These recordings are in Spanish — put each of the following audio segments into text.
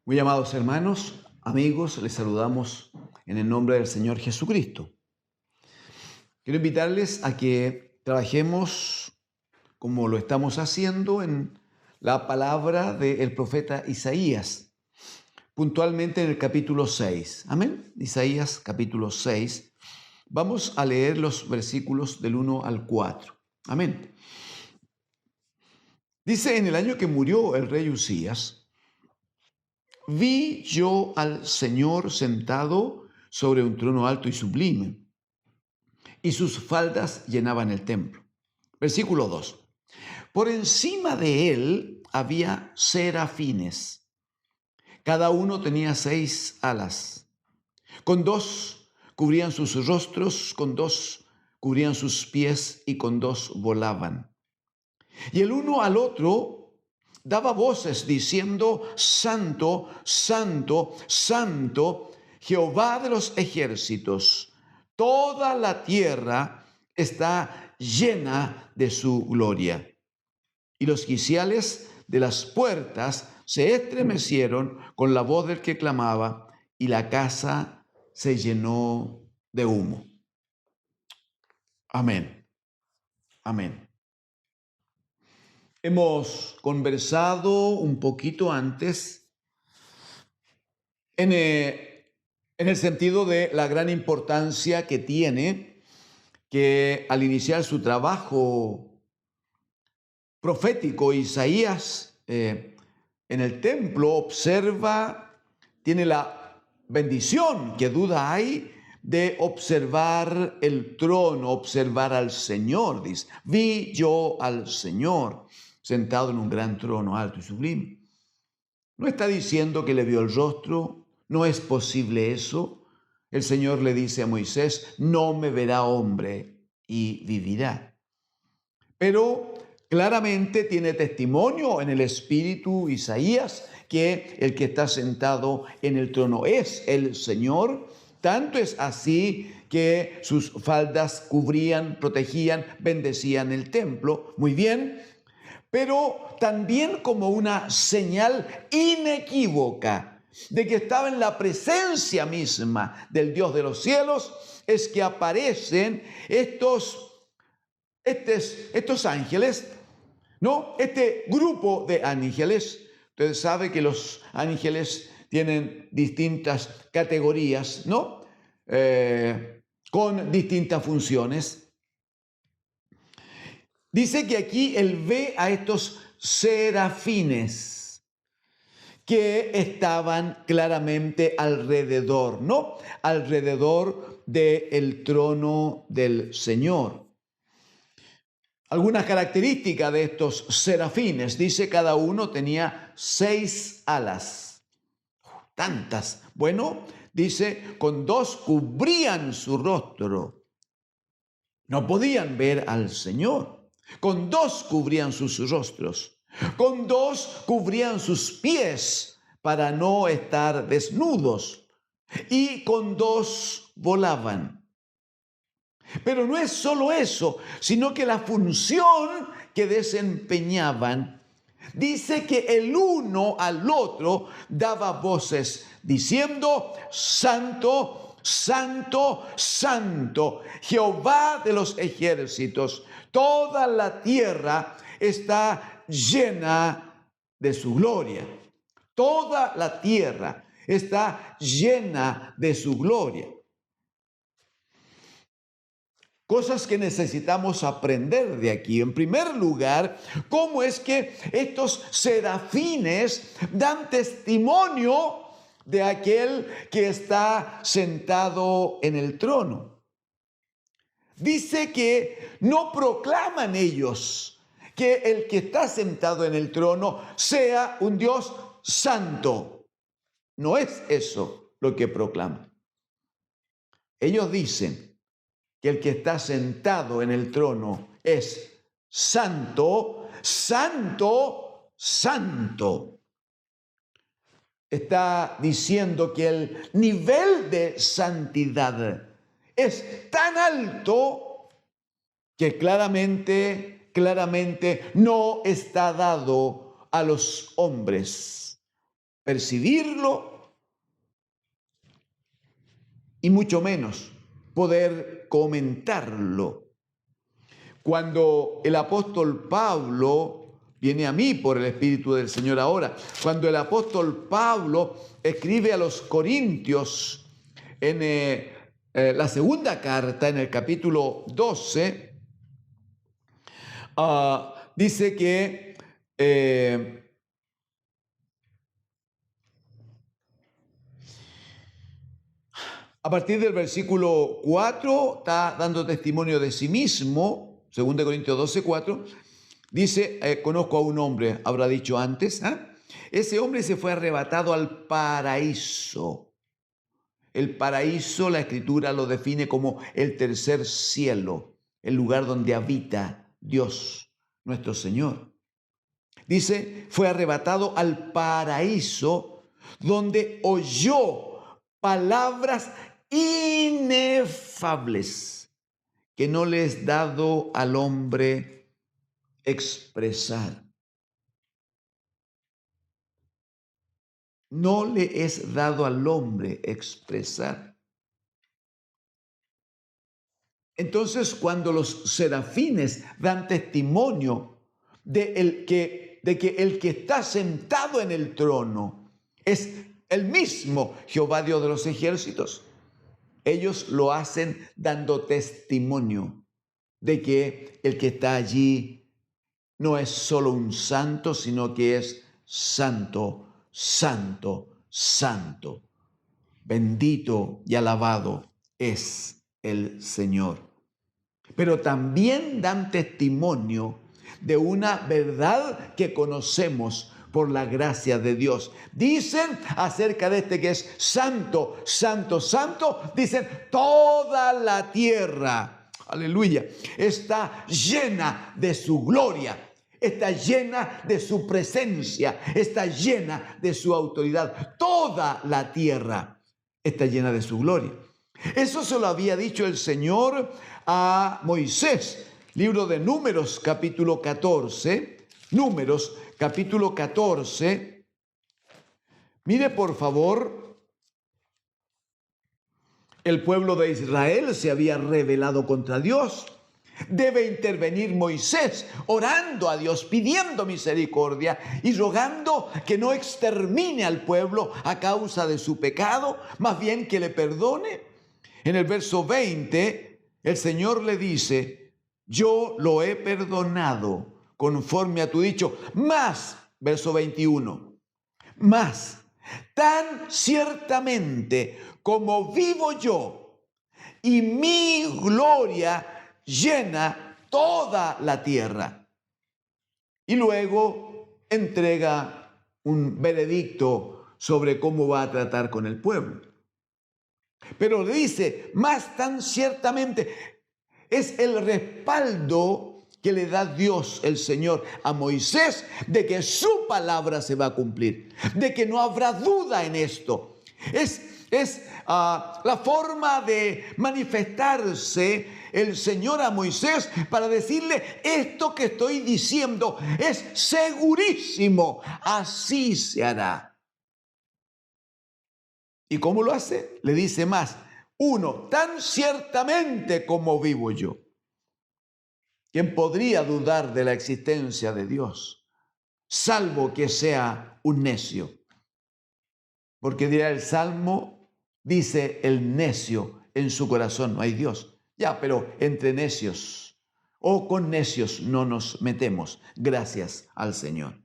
Muy amados hermanos, amigos, les saludamos en el nombre del Señor Jesucristo. Quiero invitarles a que trabajemos como lo estamos haciendo en la palabra del profeta Isaías, puntualmente en el capítulo 6. Amén. Isaías capítulo 6. Vamos a leer los versículos del 1 al 4. Amén. Dice: en el año que murió el rey Usías, vi yo al Señor sentado sobre un trono alto y sublime, y sus faldas llenaban el templo. Versículo 2. Por encima de él había serafines. Cada uno tenía 6 alas. Con 2 cubrían sus rostros, con 2 cubrían sus pies y con 2 volaban. Y el uno al otro daba voces diciendo: Santo, Santo, Santo, Jehová de los ejércitos. Toda la tierra está llena de su gloria. Y los quiciales de las puertas se estremecieron con la voz del que clamaba, y la casa se llenó de humo. Amén. Amén. Hemos conversado un poquito antes en el sentido de la gran importancia que tiene que al iniciar su trabajo profético, Isaías en el templo tiene la bendición, que duda hay, de observar el trono, observar al Señor. Dice: vi yo al Señor sentado en un gran trono alto y sublime. No está diciendo que le vio el rostro, no es posible eso. El Señor le dice a Moisés: no me verá hombre y vivirá. Pero claramente tiene testimonio en el Espíritu Isaías que el que está sentado en el trono es el Señor. Tanto es así que sus faldas cubrían, protegían, bendecían el templo. Muy bien. Pero también como una señal inequívoca de que estaba en la presencia misma del Dios de los cielos, es que aparecen estos ángeles, ¿no? Este grupo de ángeles. Ustedes saben que los ángeles tienen distintas categorías, ¿no? Con distintas funciones. Dice que aquí él ve a estos serafines que estaban claramente alrededor, ¿no? Alrededor del trono del Señor. Algunas características de estos serafines: dice cada uno tenía 6 alas. Tantas. Bueno, dice, con 2 cubrían su rostro. No podían ver al Señor. Con 2 cubrían sus rostros. Con 2 cubrían sus pies para no estar desnudos. Y con 2 volaban. Pero no es solo eso, sino que la función que desempeñaban, dice que el uno al otro daba voces diciendo: Santo, Santo, Santo, Jehová de los ejércitos. Toda la tierra está llena de su gloria. Toda la tierra está llena de su gloria. Cosas que necesitamos aprender de aquí. En primer lugar, cómo es que estos serafines dan testimonio de aquel que está sentado en el trono. Dice que no proclaman ellos que el que está sentado en el trono sea un Dios santo. No es eso lo que proclaman. Ellos dicen que el que está sentado en el trono es santo, santo, santo. Está diciendo que el nivel de santidad es tan alto que claramente no está dado a los hombres. percibirlo y mucho menos poder comentarlo. Cuando el apóstol Pablo, viene a mí por el Espíritu del Señor ahora, cuando el apóstol Pablo escribe a los Corintios en la segunda carta, en el capítulo 12, dice que a partir del versículo 4 está dando testimonio de sí mismo, 2 Corintios 12, 4, dice, conozco a un hombre, habrá dicho antes, ese hombre se fue arrebatado al paraíso. El paraíso, la Escritura lo define como el tercer cielo, el lugar donde habita Dios, nuestro Señor. Dice, fue arrebatado al paraíso donde oyó palabras inefables que no le es dado al hombre expresar. No le es dado al hombre expresar. Entonces, cuando los serafines dan testimonio de que el que está sentado en el trono es el mismo Jehová Dios de los ejércitos, ellos lo hacen dando testimonio de que el que está allí no es solo un santo, sino que es santo, santo, santo. Bendito y alabado es el Señor. Pero también dan testimonio de una verdad que conocemos por la gracia de Dios. Dicen acerca de este que es santo, santo, santo, dicen toda la tierra, aleluya, está llena de su gloria, está llena de su presencia, está llena de su autoridad. Toda la tierra está llena de su gloria. Eso se lo había dicho el Señor a Moisés. Libro de Números, capítulo 14. Números, capítulo 14. Mire, por favor, el pueblo de Israel se había rebelado contra Dios. Debe intervenir Moisés, orando a Dios, pidiendo misericordia y rogando que no extermine al pueblo a causa de su pecado, más bien que le perdone. En el verso 20, el Señor le dice, yo lo he perdonado conforme a tu dicho, más, verso 21, más, tan ciertamente como vivo yo y mi gloria llena toda la tierra. Y luego entrega un veredicto sobre cómo va a tratar con el pueblo. Pero le dice, más tan ciertamente, es el respaldo que le da Dios, el Señor, a Moisés de que su palabra se va a cumplir, de que no habrá duda en esto. Es la forma de manifestarse el Señor a Moisés para decirle, esto que estoy diciendo es segurísimo, así se hará. ¿Y cómo lo hace? Le dice más, uno, tan ciertamente como vivo yo. ¿Quién podría dudar de la existencia de Dios? Salvo que sea un necio. Porque dirá el Salmo, dice el necio, en su corazón no hay Dios. Ya, pero entre necios o con necios no nos metemos, gracias al Señor.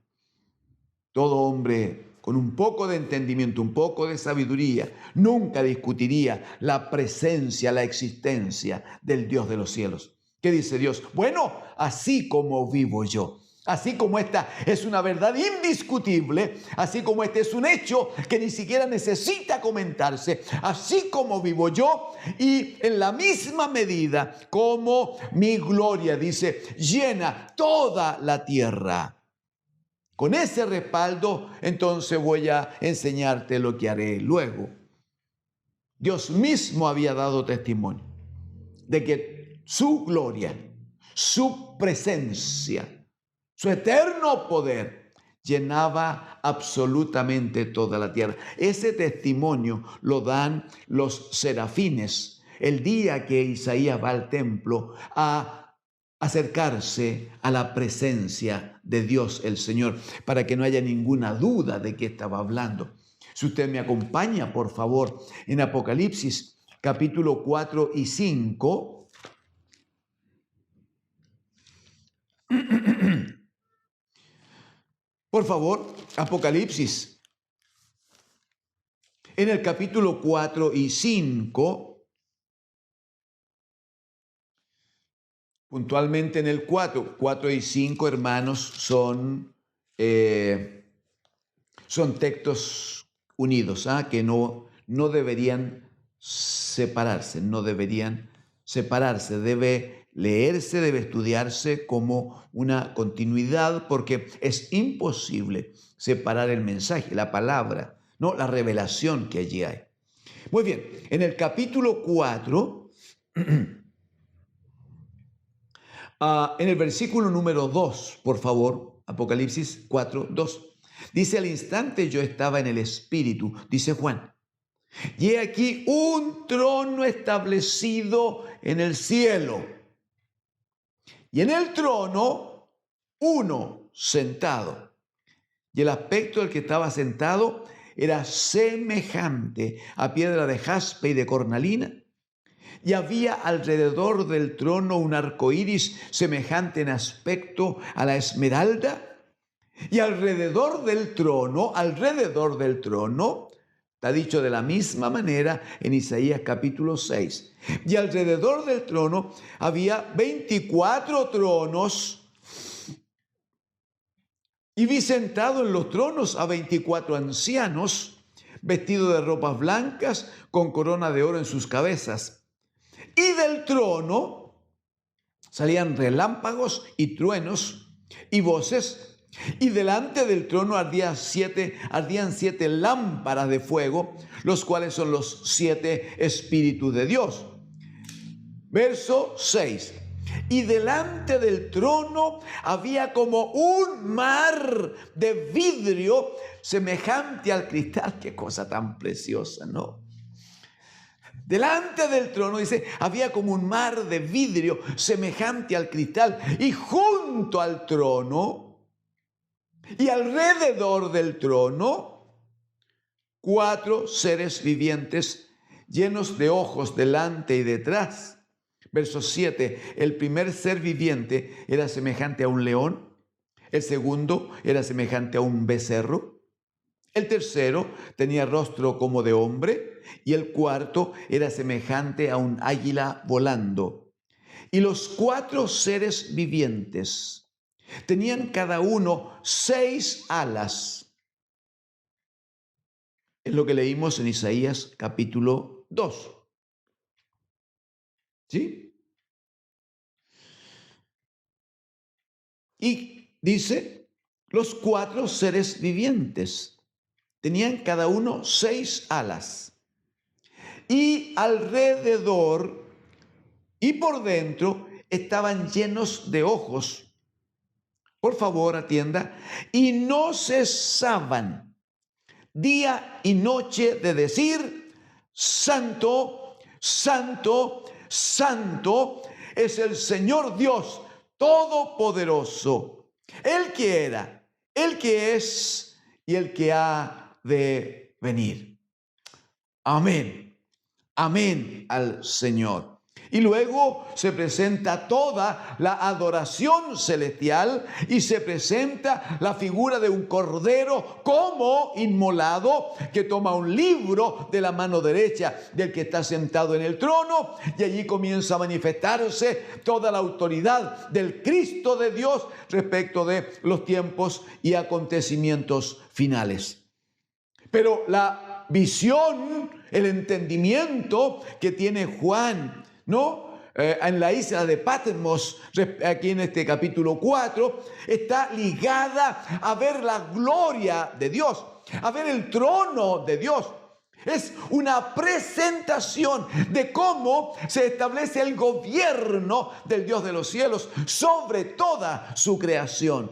Todo hombre con un poco de entendimiento, un poco de sabiduría, nunca discutiría la presencia, la existencia del Dios de los cielos. ¿Qué dice Dios? Bueno, así como vivo yo, así como esta es una verdad indiscutible, así como este es un hecho que ni siquiera necesita comentarse, así como vivo yo y en la misma medida como mi gloria, dice, llena toda la tierra. Con ese respaldo, entonces voy a enseñarte lo que haré luego. Dios mismo había dado testimonio de que su gloria, su presencia, su eterno poder llenaba absolutamente toda la tierra. Ese testimonio lo dan los serafines el día que Isaías va al templo a acercarse a la presencia de Dios el Señor, para que no haya ninguna duda de qué estaba hablando. Si usted me acompaña, por favor, en Apocalipsis capítulo 4 y 5. Por favor, Apocalipsis. En el capítulo 4 y 5, puntualmente en el 4 y 5, hermanos, son textos unidos, que no deberían separarse, debe leerse, debe estudiarse como una continuidad, porque es imposible separar el mensaje, la palabra, no la revelación que allí hay. Muy bien, en el capítulo 4, en el versículo número 2, por favor, Apocalipsis 4, 2. Dice: al instante yo estaba en el Espíritu, dice Juan, y he aquí un trono establecido en el cielo, y en el trono uno sentado. Y el aspecto del que estaba sentado era semejante a piedra de jaspe y de cornalina. Y había alrededor del trono un arco iris semejante en aspecto a la esmeralda. Y alrededor del trono, está dicho de la misma manera en Isaías capítulo 6. Y alrededor del trono había 24 tronos. Y vi sentado en los tronos a 24 ancianos, vestidos de ropas blancas, con corona de oro en sus cabezas. Y del trono salían relámpagos y truenos y voces. Y delante del trono ardían 7 lámparas de fuego, los cuales son los 7 espíritus de Dios. Verso 6. Y delante del trono había como un mar de vidrio semejante al cristal. Qué cosa tan preciosa, ¿no? Delante del trono, dice, había como un mar de vidrio semejante al cristal. Y junto al trono y alrededor del trono, 4 seres vivientes llenos de ojos delante y detrás. Verso 7, el primer ser viviente era semejante a un león, el segundo era semejante a un becerro, el tercero tenía rostro como de hombre y el cuarto era semejante a un águila volando. Y los 4 seres vivientes tenían cada uno 6 alas. Es lo que leímos en Isaías capítulo 2. ¿Sí? Y dice, los 4 seres vivientes tenían cada uno 6 alas. Y alrededor y por dentro estaban llenos de ojos. Por favor, atienda. Y no cesaban día y noche de decir: Santo, Santo, Santo es el Señor Dios Todopoderoso, el que era, el que es y el que ha de venir. Amén. Amén al Señor. Y luego se presenta toda la adoración celestial y se presenta la figura de un cordero como inmolado que toma un libro de la mano derecha del que está sentado en el trono, y allí comienza a manifestarse toda la autoridad del Cristo de Dios respecto de los tiempos y acontecimientos finales. Pero la visión, el entendimiento que tiene Juan, ¿no? En la isla de Patmos, aquí en este capítulo 4, está ligada a ver la gloria de Dios, a ver el trono de Dios. Es una presentación de cómo se establece el gobierno del Dios de los cielos sobre toda su creación.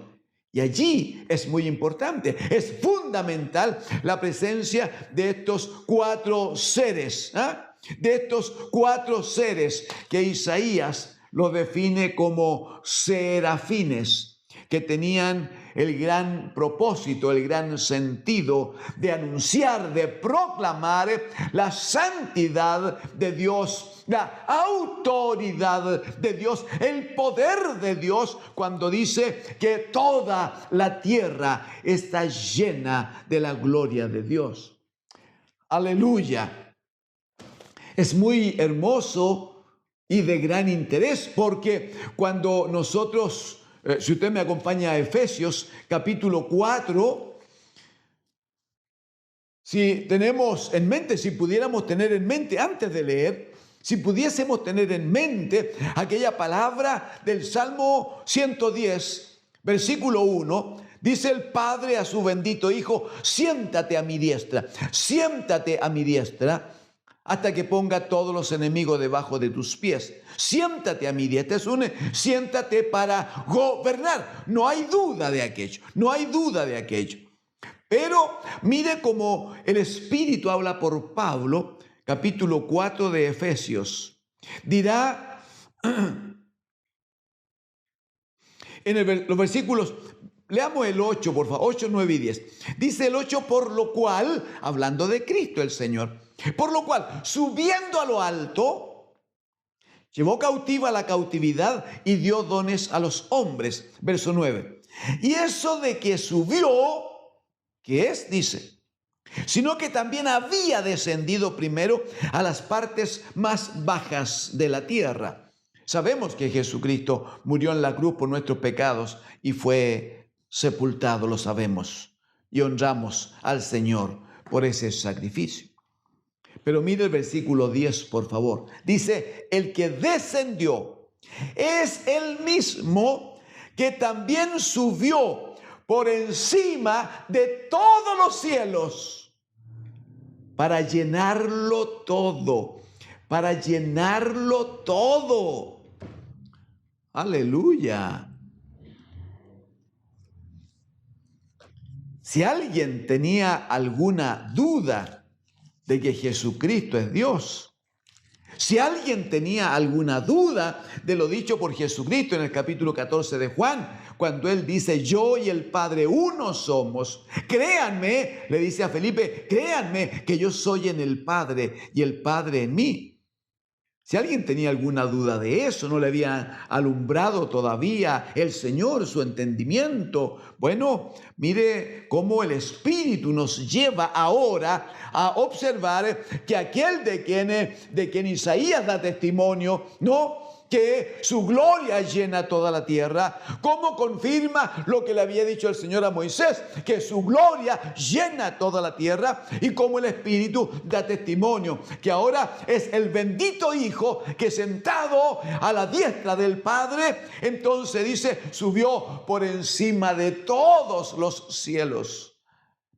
Y allí es muy importante, es fundamental la presencia de estos cuatro seres, de estos cuatro seres que Isaías lo define como serafines, que tenían el gran propósito, el gran sentido de anunciar, de proclamar la santidad de Dios, la autoridad de Dios, el poder de Dios, cuando dice que toda la tierra está llena de la gloria de Dios. Aleluya. Es muy hermoso y de gran interés, porque cuando nosotros, si usted me acompaña a Efesios capítulo 4, si tenemos en mente, si pudiéramos tener en mente antes de leer, si pudiésemos tener en mente aquella palabra del Salmo 110, versículo 1, dice el Padre a su bendito Hijo: siéntate a mi diestra, siéntate a mi diestra, hasta que ponga todos los enemigos debajo de tus pies. Siéntate a mi diestra, siéntate para gobernar. No hay duda de aquello, no hay duda de aquello. Pero mire cómo el Espíritu habla por Pablo, capítulo 4 de Efesios. Dirá en los versículos, leamos el 8, por favor, 8, 9 y 10. Dice el 8: por lo cual, hablando de Cristo el Señor, por lo cual, subiendo a lo alto, llevó cautiva la cautividad y dio dones a los hombres. Verso 9. Y eso de que subió, ¿qué es? Dice, sino que también había descendido primero a las partes más bajas de la tierra. Sabemos que Jesucristo murió en la cruz por nuestros pecados y fue sepultado, lo sabemos, y honramos al Señor por ese sacrificio. Pero mire el versículo 10, por favor. Dice: el que descendió es el mismo que también subió por encima de todos los cielos para llenarlo todo, para llenarlo todo. Aleluya. Si alguien tenía alguna duda de que Jesucristo es Dios, si alguien tenía alguna duda de lo dicho por Jesucristo en el capítulo 14 de Juan, cuando él dice: yo y el Padre uno somos, créanme, le dice a Felipe, créanme que yo soy en el Padre y el Padre en mí. Si alguien tenía alguna duda de eso, no le había alumbrado todavía el Señor su entendimiento, bueno, mire cómo el Espíritu nos lleva ahora a observar que aquel de quien Isaías da testimonio, ¿no?, que su gloria llena toda la tierra, como confirma lo que le había dicho el Señor a Moisés, que su gloria llena toda la tierra, y como el Espíritu da testimonio, que ahora es el bendito Hijo que, sentado a la diestra del Padre, entonces dice, subió por encima de todos los cielos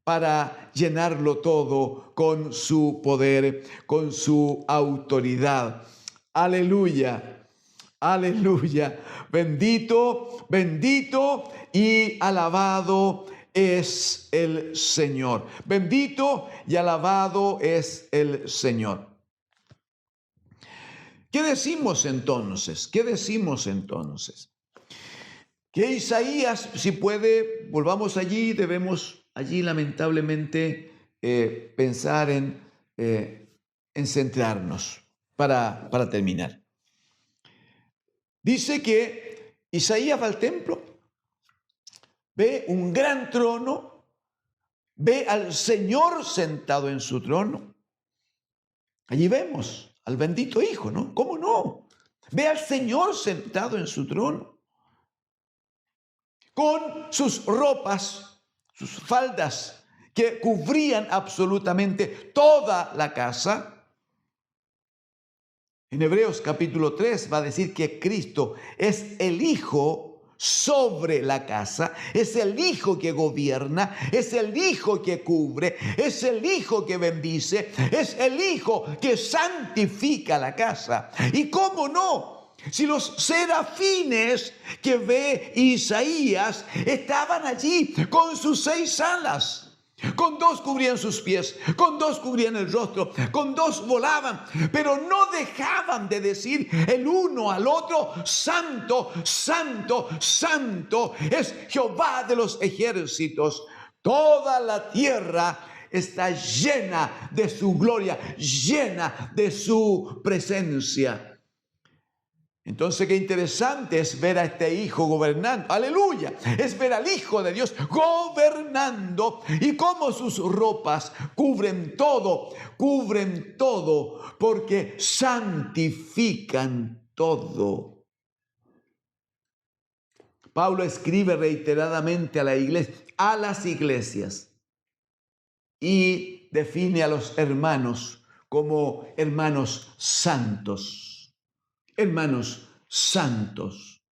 para llenarlo todo con su poder, con su autoridad. Aleluya. Aleluya, bendito, bendito y alabado es el Señor. Bendito y alabado es el Señor. ¿Qué decimos entonces? ¿Qué decimos entonces? Que Isaías, si puede, volvamos allí, debemos allí lamentablemente pensar en centrarnos para terminar. Dice que Isaías va al templo, ve un gran trono, ve al Señor sentado en su trono. Allí vemos al bendito Hijo, ¿no? ¿Cómo no? Ve al Señor sentado en su trono, con sus ropas, sus faldas, que cubrían absolutamente toda la casa. En Hebreos capítulo 3 va a decir que Cristo es el Hijo sobre la casa, es el Hijo que gobierna, es el Hijo que cubre, es el Hijo que bendice, es el Hijo que santifica la casa. Y cómo no, Si los serafines que ve Isaías estaban allí con sus 6 alas, con 2 cubrían sus pies, con 2 cubrían el rostro, con 2 volaban, pero no dejaban de decir el uno al otro: Santo, Santo, Santo es Jehová de los ejércitos. Toda la tierra está llena de su gloria, llena de su presencia. Entonces, qué interesante es ver a este Hijo gobernando. ¡Aleluya! Es ver al Hijo de Dios gobernando, y cómo sus ropas cubren todo, porque santifican todo. Pablo escribe reiteradamente a las iglesias, y define a los hermanos como hermanos santos. Hermanos santos.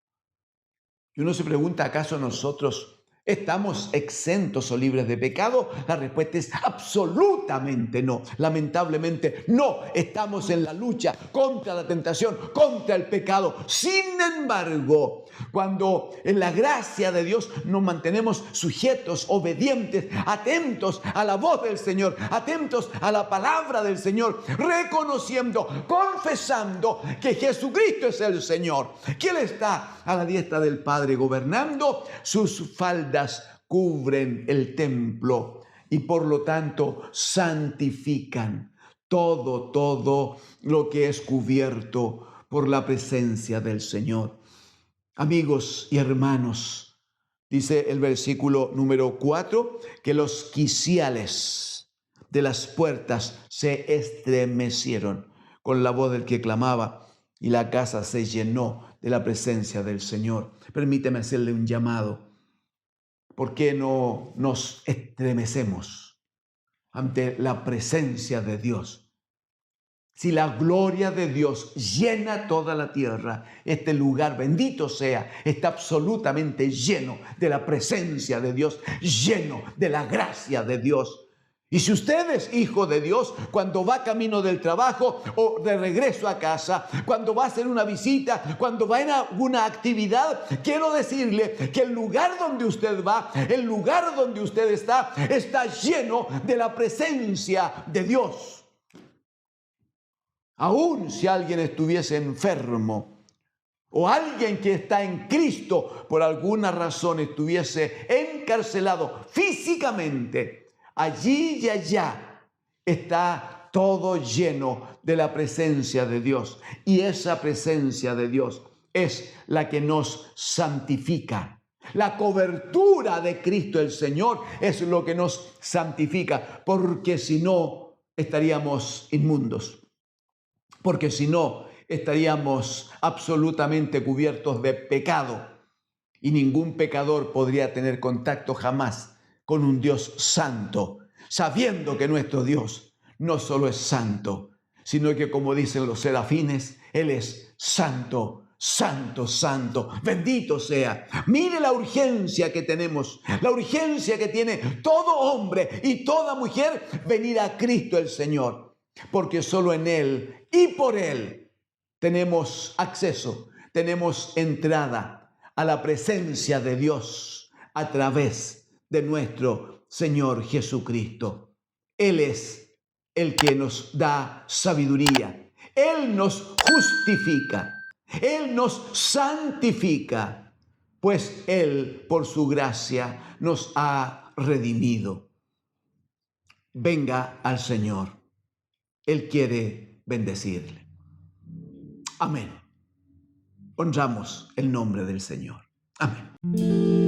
Y uno se pregunta, ¿acaso nosotros estamos exentos o libres de pecado? La respuesta es absolutamente no. Lamentablemente no. Estamos en la lucha contra la tentación, contra el pecado. Sin embargo, cuando en la gracia de Dios nos mantenemos sujetos, obedientes, atentos a la voz del Señor, atentos a la palabra del Señor, reconociendo, confesando que Jesucristo es el Señor, que Él está a la diestra del Padre gobernando, sus faldas cubren el templo y por lo tanto santifican todo lo que es cubierto por la presencia del Señor. Amigos y hermanos, dice el versículo número 4, que los quiciales de las puertas se estremecieron con la voz del que clamaba, y la casa se llenó de la presencia del Señor. Permíteme hacerle un llamado. ¿Por qué no nos estremecemos ante la presencia de Dios? Si la gloria de Dios llena toda la tierra, este lugar, bendito sea, está absolutamente lleno de la presencia de Dios, lleno de la gracia de Dios. Y si usted es hijo de Dios, cuando va camino del trabajo o de regreso a casa, cuando va a hacer una visita, cuando va en alguna actividad, quiero decirle que el lugar donde usted va, el lugar donde usted está lleno de la presencia de Dios. Aún si alguien estuviese enfermo, o alguien que está en Cristo por alguna razón estuviese encarcelado físicamente, allí y allá está todo lleno de la presencia de Dios. Y esa presencia de Dios es la que nos santifica. La cobertura de Cristo el Señor es lo que nos santifica, porque si no estaríamos inmundos. Porque si no, estaríamos absolutamente cubiertos de pecado, y ningún pecador podría tener contacto jamás con un Dios santo, sabiendo que nuestro Dios no solo es santo, sino que, como dicen los serafines, Él es santo, santo, santo, bendito sea. Mire la urgencia que tenemos, la urgencia que tiene todo hombre y toda mujer venir a Cristo el Señor, porque solo en Él y por Él tenemos acceso, tenemos entrada a la presencia de Dios a través de nuestro Señor Jesucristo. Él es el que nos da sabiduría. Él nos justifica. Él nos santifica, pues Él, por su gracia, nos ha redimido. Venga al Señor. Él quiere bendecirle. Amén. Honramos el nombre del Señor. Amén.